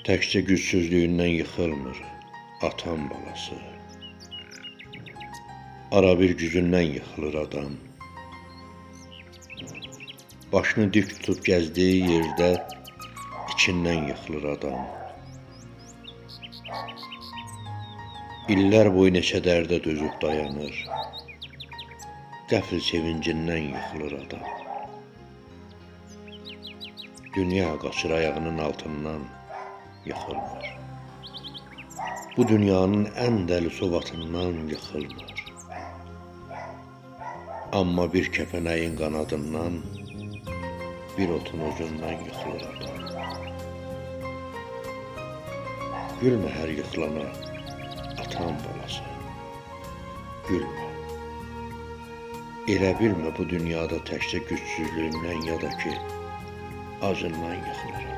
Təkcə gücsüzlüyündən yıxılmır atan balası. Ara bir gücündən yıxılır adam. Başını dik tutub gəzdiyi yerdə içindən yıxılır adam. İllər boyu neçə dərdə dözüb dayanır. Qəfil sevincindən yıxılır adam. Dünya qaçır ayağının altından, yıxılmır. Bu dünyanın ən dəli sovatından yıxılmır. Amma bir kəpənəyin qanadından, bir otun ucundan yıxılır adam. Gülmə hər yıxılana, atan balası. Gülmə. Elə bilmə bu dünyada təkcə gücsüzlüyündən ya da ki, acından yıxılır.